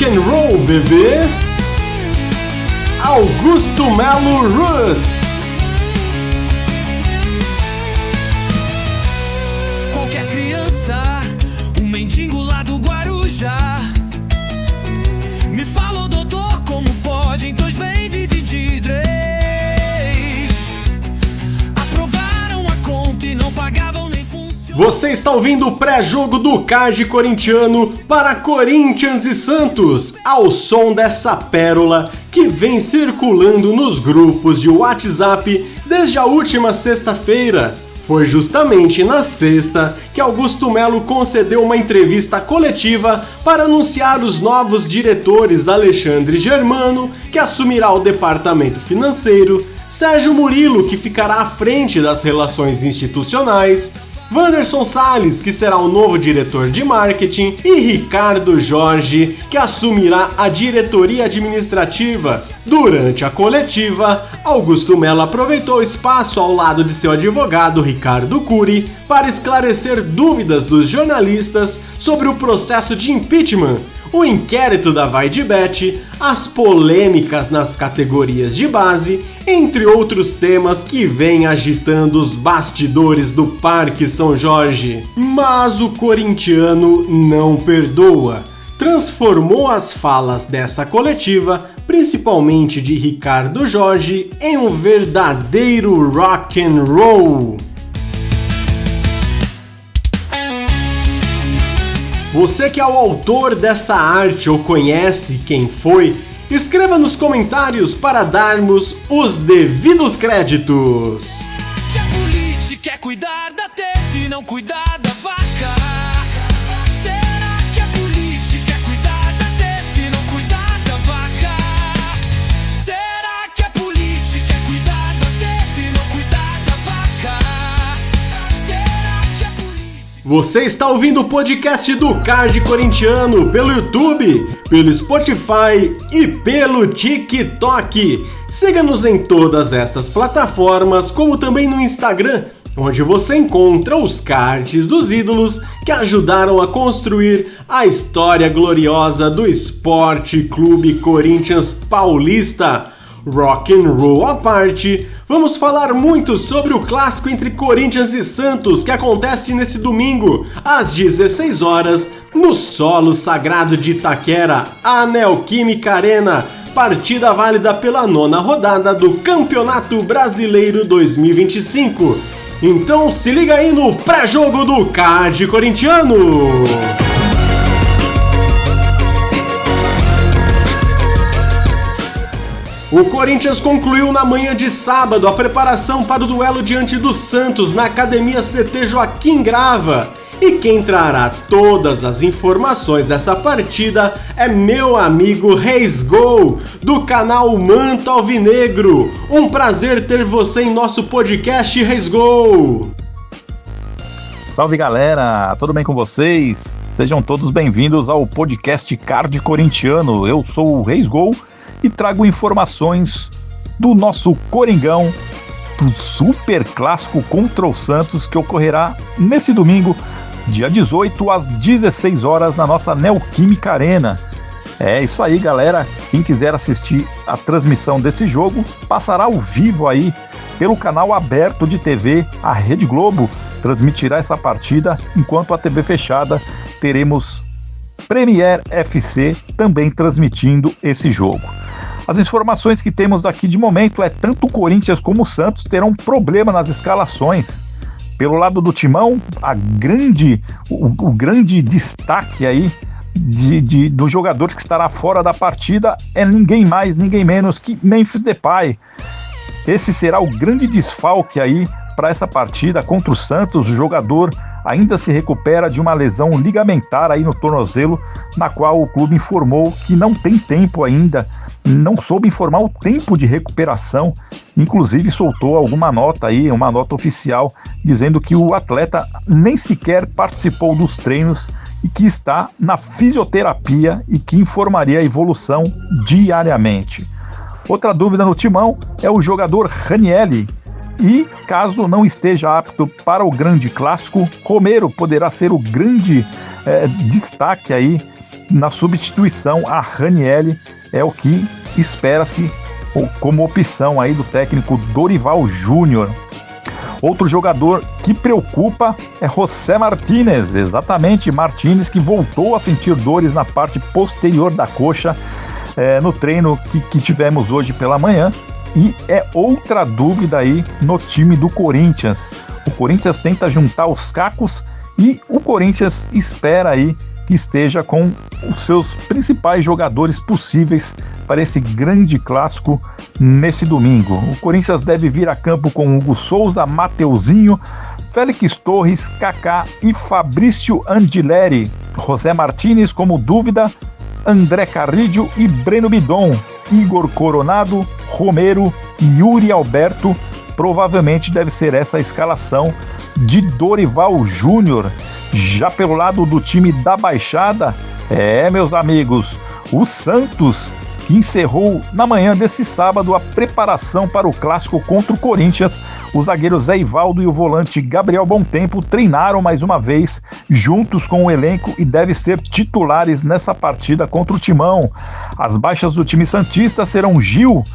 rock and roll, bebê. Augusto Melo Roots. Qualquer criança, um mendigo lá do Guarujá, me falou, doutor, como pode em 2023 aprovaram a conta e não pagavam nem funcionário. Você está ouvindo o pré-jogo do Card corintiano para Corinthians e Santos, ao som dessa pérola que vem circulando nos grupos de WhatsApp desde a última sexta-feira. Foi justamente na sexta que Augusto Melo concedeu uma entrevista coletiva para anunciar os novos diretores Alexandre Germano, que assumirá o departamento financeiro, Sérgio Murilo, que ficará à frente das relações institucionais, Wanderson Salles, que será o novo diretor de marketing, e Ricardo Jorge, que assumirá a diretoria administrativa. Durante a coletiva, Augusto Melo aproveitou o espaço ao lado de seu advogado Ricardo Cury para esclarecer dúvidas dos jornalistas sobre o processo de impeachment, o inquérito da Vaidebet, as polêmicas nas categorias de base, entre outros temas que vêm agitando os bastidores do Parque São Jorge. Mas o corintiano não perdoa. Transformou as falas dessa coletiva, principalmente de Ricardo Jorge, em um verdadeiro rock and roll. Você que é o autor dessa arte ou conhece quem foi, escreva nos comentários para darmos os devidos créditos. Que a política é cuidar da teta e não cuidar da vaca. Será que a política é cuidar da teta e não cuidar da vaca? Será que a política é cuidar da teta e não cuidar da vaca? Será que a política... Você está ouvindo o podcast do Card corintiano pelo YouTube, pelo Spotify e pelo TikTok. Siga-nos em todas estas plataformas, como também no Instagram, onde você encontra os cards dos ídolos que ajudaram a construir a história gloriosa do Esporte Clube Corinthians Paulista. Rock and roll à parte, vamos falar muito sobre o clássico entre Corinthians e Santos que acontece nesse domingo, às 16 horas, no solo sagrado de Itaquera, a Neoquímica Arena, partida válida pela 9ª rodada do Campeonato Brasileiro 2025. Então se liga aí no pré-jogo do Card corintiano! O Corinthians concluiu na manhã de sábado a preparação para o duelo diante do Santos na Academia CT Joaquim Grava. E quem trará todas as informações dessa partida é meu amigo Reis Gol, do canal Manto Alvinegro. Um prazer ter você em nosso podcast, Reis Gol. Salve galera, tudo bem com vocês? Sejam todos bem-vindos ao podcast Card corintiano. Eu sou o Reis Gol e trago informações do nosso Coringão, do super clássico contra o Santos, que ocorrerá nesse domingo, dia 18, às 16 horas, na nossa Neoquímica Arena. É isso aí, galera. Quem quiser assistir a transmissão desse jogo, passará ao vivo aí pelo canal aberto de TV, a Rede Globo transmitirá essa partida, enquanto a TV fechada teremos Premier FC também transmitindo esse jogo. As informações que temos aqui de momento é tanto o Corinthians como o Santos terão problema nas escalações. Pelo lado do Timão, o grande destaque aí do jogador que estará fora da partida é ninguém mais, ninguém menos que Memphis Depay. Esse será o grande desfalque aí para essa partida contra o Santos. O jogador ainda se recupera de uma lesão ligamentar aí no tornozelo, na qual o clube informou que não tem tempo ainda, não soube informar o tempo de recuperação, inclusive soltou alguma nota aí, uma nota oficial, dizendo que o atleta nem sequer participou dos treinos e que está na fisioterapia e que informaria a evolução diariamente. Outra dúvida no Timão é o jogador Ranieri, e caso não esteja apto para o grande clássico, Romero poderá ser o grande destaque aí na substituição a Ranieri, é o que espera-se como opção aí do técnico Dorival Júnior. Outro jogador que preocupa é José Martínez, exatamente, Martínez, que voltou a sentir dores na parte posterior da coxa no treino que tivemos hoje pela manhã, e é outra dúvida aí no time do Corinthians. O Corinthians tenta juntar os cacos e o Corinthians espera aí que esteja com os seus principais jogadores possíveis para esse grande clássico nesse domingo. O Corinthians deve vir a campo com Hugo Souza, Mateuzinho, Félix Torres, Kaká e Fabrício Andileri. José Martínez como dúvida, André Carrillo e Breno Bidon, Igor Coronado, Romero e Yuri Alberto. Provavelmente deve ser essa a escalação de Dorival Júnior. Já pelo lado do time da Baixada, meus amigos, o Santos, que encerrou na manhã desse sábado a preparação para o clássico contra o Corinthians. Os zagueiros Zé Ivaldo e o volante Gabriel Bontempo treinaram mais uma vez juntos com o elenco e devem ser titulares nessa partida contra o Timão. As baixas do time santista serão Gil,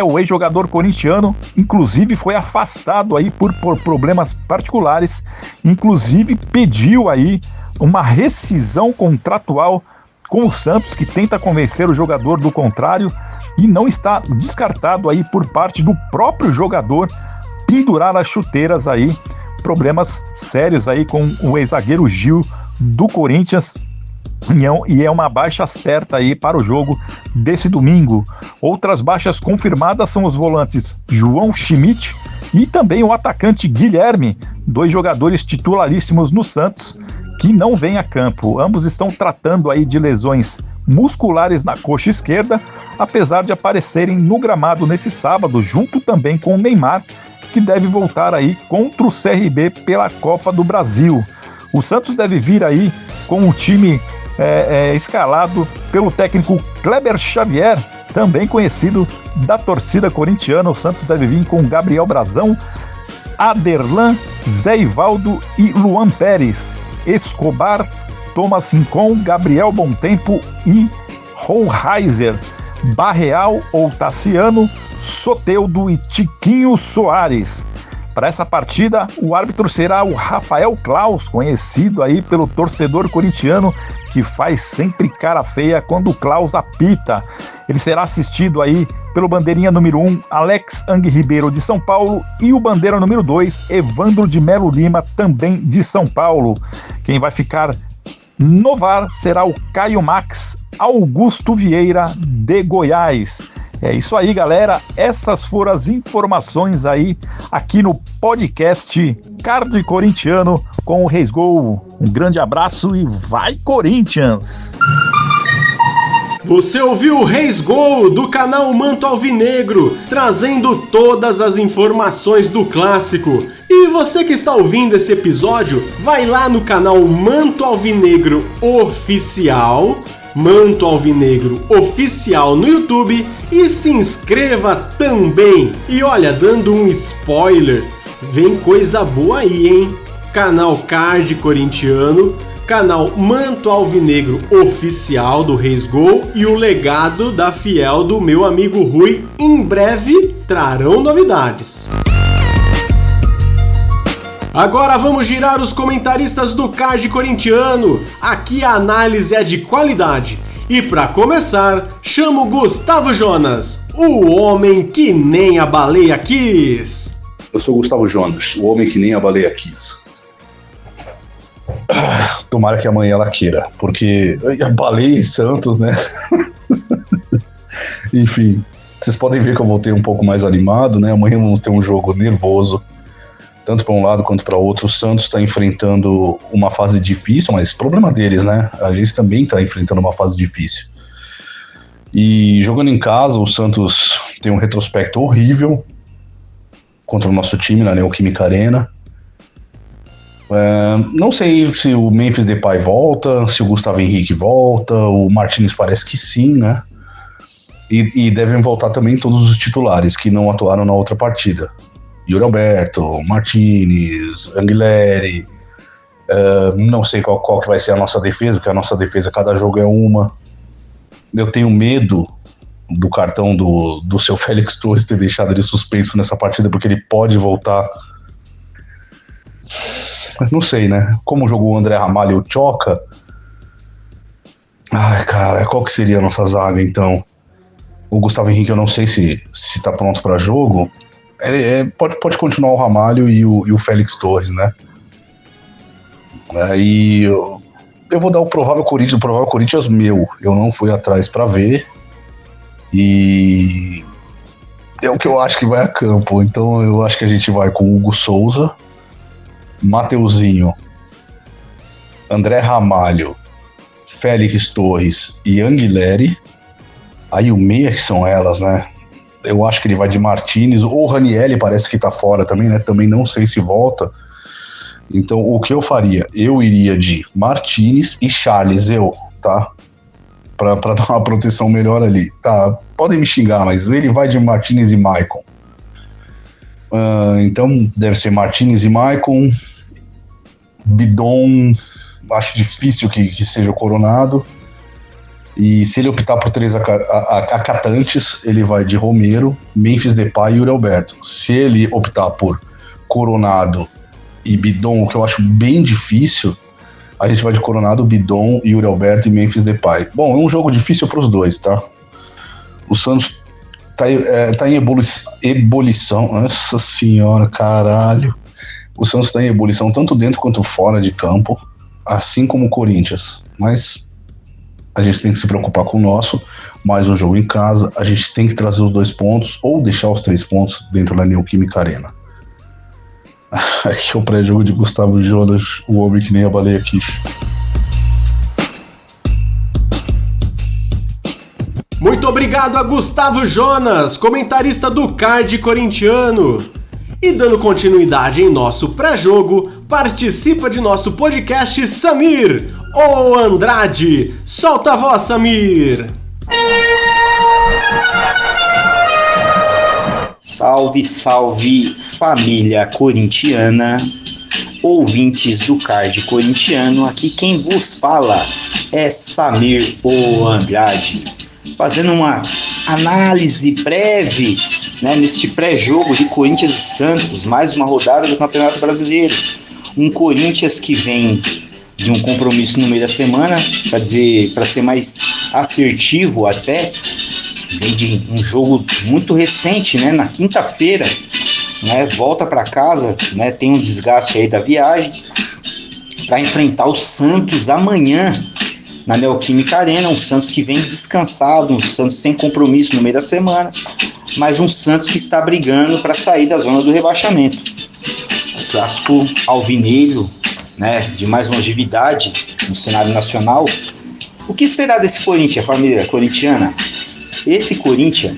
o ex-jogador corintiano, inclusive foi afastado aí por problemas particulares, inclusive pediu aí uma rescisão contratual com o Santos, que tenta convencer o jogador do contrário, e não está descartado aí por parte do próprio jogador pendurar as chuteiras aí, problemas sérios aí com o ex-zagueiro Gil do Corinthians, e é uma baixa certa aí para o jogo desse domingo. Outras baixas confirmadas são os volantes João Schmidt e também o atacante Guilherme, dois jogadores titularíssimos no Santos, que não vem a campo. Ambos estão tratando aí de lesões musculares na coxa esquerda, apesar de aparecerem no gramado nesse sábado, junto também com o Neymar, que deve voltar aí contra o CRB pela Copa do Brasil. O Santos deve vir aí com o time escalado pelo técnico Kleber Xavier, também conhecido da torcida corintiana. O Santos deve vir com Gabriel Brazão, Aderlan, Zé Ivaldo e Luan Pérez, Escobar, Thomas Rincon, Gabriel Bontempo e Rollheiser, Barreal ou Tassiano, Soteldo e Tiquinho Soares. Para essa partida, o árbitro será o Rafael Claus, conhecido aí pelo torcedor corintiano, que faz sempre cara feia quando o Claus apita. Ele será assistido aí pelo bandeirinha número 1, Alex Ang Ribeiro, de São Paulo, e o bandeira número 2, Evandro de Melo Lima, também de São Paulo. Quem vai ficar no VAR será o Caio Max Augusto Vieira, de Goiás. É isso aí, galera. Essas foram as informações aí aqui no podcast Card Corintiano com o Reis Gol. Um grande abraço e vai Corinthians! Você ouviu o Reis Gol do canal Manto Alvinegro, trazendo todas as informações do clássico. E você que está ouvindo esse episódio, vai lá no canal Manto Alvinegro Oficial, Manto Alvinegro Oficial no YouTube, e se inscreva também. E olha, dando um spoiler, vem coisa boa aí, hein? Canal Card Corintiano, canal Manto Alvinegro Oficial do Reis Gol e o legado da Fiel do meu amigo Rui, em breve trarão novidades. Agora vamos girar os comentaristas do Card Corintiano. Aqui a análise é de qualidade. E para começar, chamo Gustavo Jonas, o homem que nem a baleia quis. Eu sou Gustavo Jonas, o homem que nem a baleia quis. Tomara que amanhã ela queira, porque a baleia e Santos, né? Enfim, vocês podem ver que eu voltei um pouco mais animado, né? Amanhã vamos ter um jogo nervoso, tanto para um lado quanto para outro. O Santos está enfrentando uma fase difícil, mas problema deles, né? A gente também está enfrentando uma fase difícil. E jogando em casa, o Santos tem um retrospecto horrível contra o nosso time na Neoquímica Arena. Não sei se o Memphis Depay volta, se o Gustavo Henrique volta, o Martínez parece que sim, né? E devem voltar também todos os titulares que não atuaram na outra partida. Yuri Alberto, Martínez, Anguilleri, Não sei qual que vai ser a nossa defesa, porque a nossa defesa, cada jogo é uma. Eu tenho medo do cartão do seu Félix Torres ter deixado ele suspenso nessa partida, porque ele pode voltar. Mas não sei, né? Como jogou o André Ramalho e o Tchoca. Ai, cara, qual que seria a nossa zaga, então? O Gustavo Henrique, eu não sei se tá pronto para jogo. Pode continuar o Ramalho e o Félix Torres, né? Aí eu vou dar o provável Corinthians meu. Eu não fui atrás para ver. E é o que eu acho que vai a campo. Então eu acho que a gente vai com Hugo Souza, Mateuzinho, André Ramalho, Félix Torres e Anguilleri. Aí o meia, que são elas, né? Eu acho que ele vai de Martínez. Ou o Ranieri parece que tá fora também, né? Também não sei se volta. Então o que eu faria? Eu iria de Martínez e Charles, tá? Pra dar uma proteção melhor ali. Tá, podem me xingar, mas ele vai de Martínez e Maicon. Então deve ser Martínez e Maicon. Bidon, acho difícil que seja o Coronado. E se ele optar por 3 acatantes, ele vai de Romero, Memphis Depay e Yuri Alberto. Se ele optar por Coronado e Bidon, o que eu acho bem difícil, a gente vai de Coronado, Bidon, Yuri Alberto e Memphis Depay. Bom, é um jogo difícil para os dois, tá? O Santos tá em ebulição. Nossa senhora, caralho. O Santos está em ebulição tanto dentro quanto fora de campo, assim como o Corinthians. Mas a gente tem que se preocupar com o nosso. Mais um jogo em casa, a gente tem que trazer os 2 pontos ou deixar os 3 pontos dentro da Neoquímica Arena. Aqui é o pré-jogo de Gustavo Jonas, o homem que nem a baleia Kish. Muito obrigado a Gustavo Jonas, comentarista do Card corintiano. E dando continuidade em nosso pré-jogo, participa de nosso podcast Samir, ou Andrade. Solta a voz, Samir! Salve, salve, família corintiana, ouvintes do Card corintiano. Aqui quem vos fala é Samir, ou Andrade, fazendo uma análise breve, né, neste pré-jogo de Corinthians e Santos, mais uma rodada do Campeonato Brasileiro. Um Corinthians que vem de um compromisso no meio da semana, para ser mais assertivo até, vem de um jogo muito recente, né, na quinta-feira, né, volta para casa, né, tem um desgaste aí da viagem, para enfrentar o Santos amanhã na Neoquímica Arena. Um Santos que vem descansado, um Santos sem compromisso no meio da semana, mas um Santos que está brigando para sair da zona do rebaixamento. O clássico alvinegro, né, de mais longevidade no cenário nacional. O que esperar desse Corinthians, família corintiana? Esse Corinthians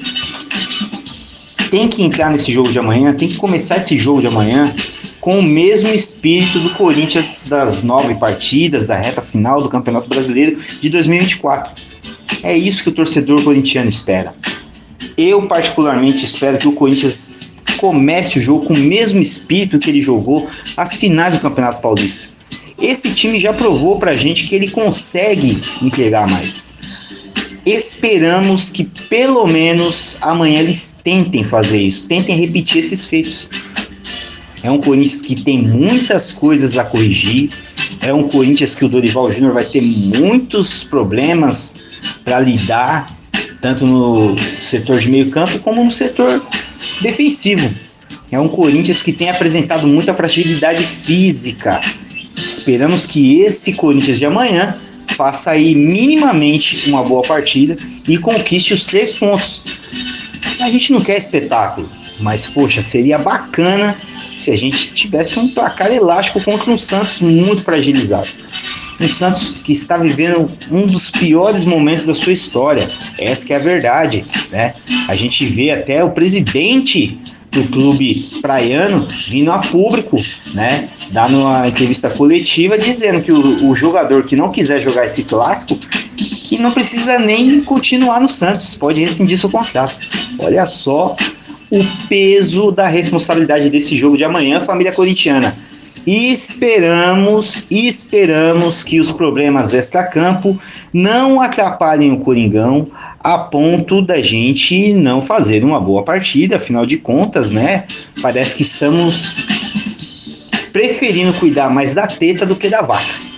tem que entrar nesse jogo de amanhã, tem que começar esse jogo de amanhã com o mesmo espírito do Corinthians das 9 partidas, da reta final do Campeonato Brasileiro de 2024. É isso que o torcedor corintiano espera. Eu particularmente espero que o Corinthians comece o jogo com o mesmo espírito que ele jogou as finais do Campeonato Paulista. Esse time já provou pra gente que ele consegue entregar mais. Esperamos que pelo menos amanhã eles tentem fazer isso, tentem repetir esses feitos. É um Corinthians que tem muitas coisas a corrigir, é um Corinthians que o Dorival Júnior vai ter muitos problemas para lidar, tanto no setor de meio campo como no setor defensivo. É um Corinthians que tem apresentado muita fragilidade física. Esperamos que esse Corinthians de amanhã faça aí minimamente uma boa partida e conquiste os 3 pontos. A gente não quer espetáculo, mas poxa, seria bacana se a gente tivesse um placar elástico contra um Santos muito fragilizado. Um Santos que está vivendo um dos piores momentos da sua história. Essa que é a verdade, né? A gente vê até o presidente do clube praiano vindo a público, né, dando uma entrevista coletiva dizendo que o jogador que não quiser jogar esse clássico, que não precisa nem continuar no Santos, pode rescindir seu contrato. Olha só o peso da responsabilidade desse jogo de amanhã, família corintiana. E esperamos que os problemas extracampo não atrapalhem o Coringão a ponto da gente não fazer uma boa partida. Afinal de contas, né? Parece que estamos preferindo cuidar mais da teta do que da vaca.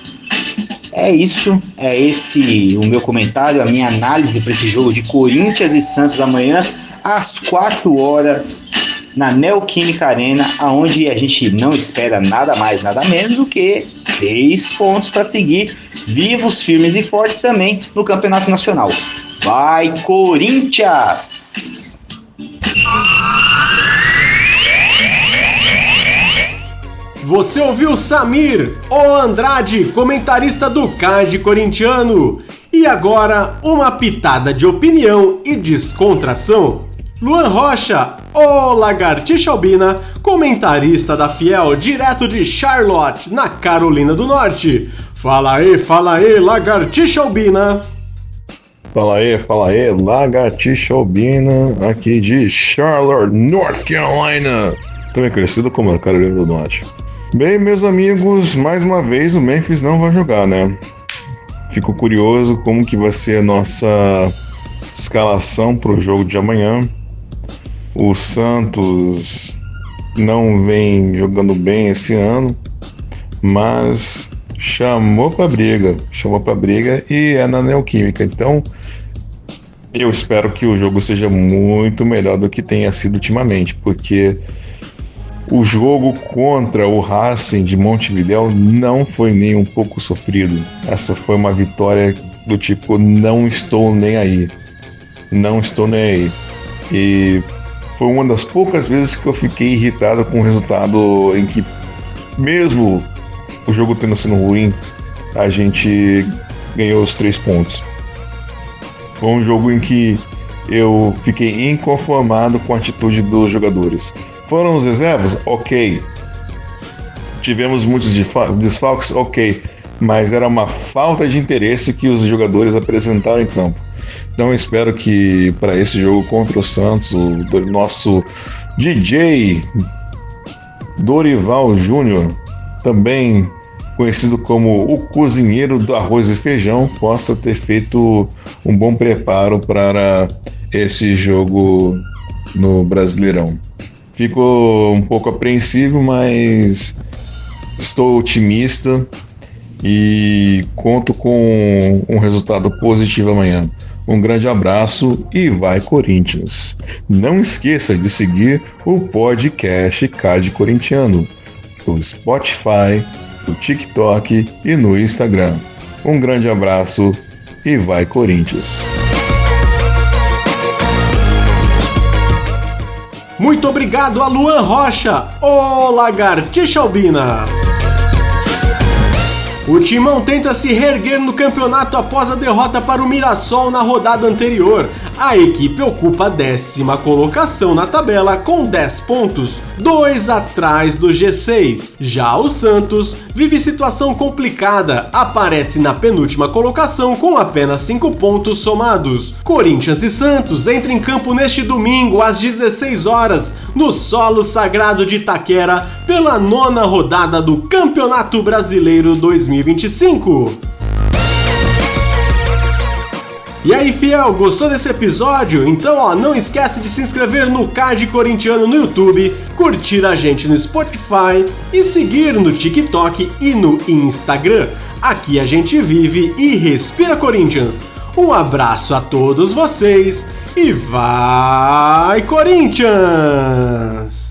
É isso, é esse o meu comentário, a minha análise para esse jogo de Corinthians e Santos amanhã às 4 horas na Neoquímica Arena, onde a gente não espera nada mais, nada menos do que 3 pontos para seguir vivos, firmes e fortes também no Campeonato Nacional. Vai, Corinthians! Você ouviu Samir, o Andrade, comentarista do Card Corintiano. E agora, uma pitada de opinião e descontração. Luan Rocha, o Lagartixa Albina, comentarista da Fiel, direto de Charlotte, na Carolina do Norte. Fala aí, Lagartixa Albina. Fala aí, Lagartixa Albina, aqui de Charlotte, North Carolina, também conhecido como a Carolina do Norte. Bem, meus amigos, mais uma vez o Memphis não vai jogar, né? Fico curioso como que vai ser a nossa escalação para o jogo de amanhã. O Santos não vem jogando bem esse ano, mas chamou para briga e é na Neoquímica. Então, eu espero que o jogo seja muito melhor do que tenha sido ultimamente, porque o jogo contra o Racing de Montevidéu não foi nem um pouco sofrido. Essa foi uma vitória do tipo, não estou nem aí. E foi uma das poucas vezes que eu fiquei irritado com o resultado em que, mesmo o jogo tendo sido ruim, a gente ganhou os 3 pontos. Foi um jogo em que eu fiquei inconformado com a atitude dos jogadores. Foram os reservas? Ok. Tivemos muitos desfalques? Ok. Mas era uma falta de interesse que os jogadores apresentaram em campo. Então eu espero que para esse jogo contra o Santos, o nosso DJ Dorival Júnior, também conhecido como o cozinheiro do arroz e feijão, possa ter feito um bom preparo para esse jogo no Brasileirão. Fico um pouco apreensivo, mas estou otimista e conto com um resultado positivo amanhã. Um grande abraço e vai Corinthians! Não esqueça de seguir o podcast Card Corintiano no Spotify, no TikTok e no Instagram. Um grande abraço e vai Corinthians! Muito obrigado a Luan Rocha, o Lagartixa Albina. O Timão tenta se reerguer no campeonato após a derrota para o Mirassol na rodada anterior. A equipe ocupa a 10ª colocação na tabela com 10 pontos, 2 atrás do G6. Já o Santos vive situação complicada, aparece na penúltima colocação com apenas 5 pontos somados. Corinthians e Santos entram em campo neste domingo às 16 horas no solo sagrado de Itaquera pela 9ª rodada do Campeonato Brasileiro 2025. E aí, fiel, gostou desse episódio? Então, não esquece de se inscrever no Card Corintiano no YouTube, curtir a gente no Spotify e seguir no TikTok e no Instagram. Aqui a gente vive e respira Corinthians. Um abraço a todos vocês e vai Corinthians!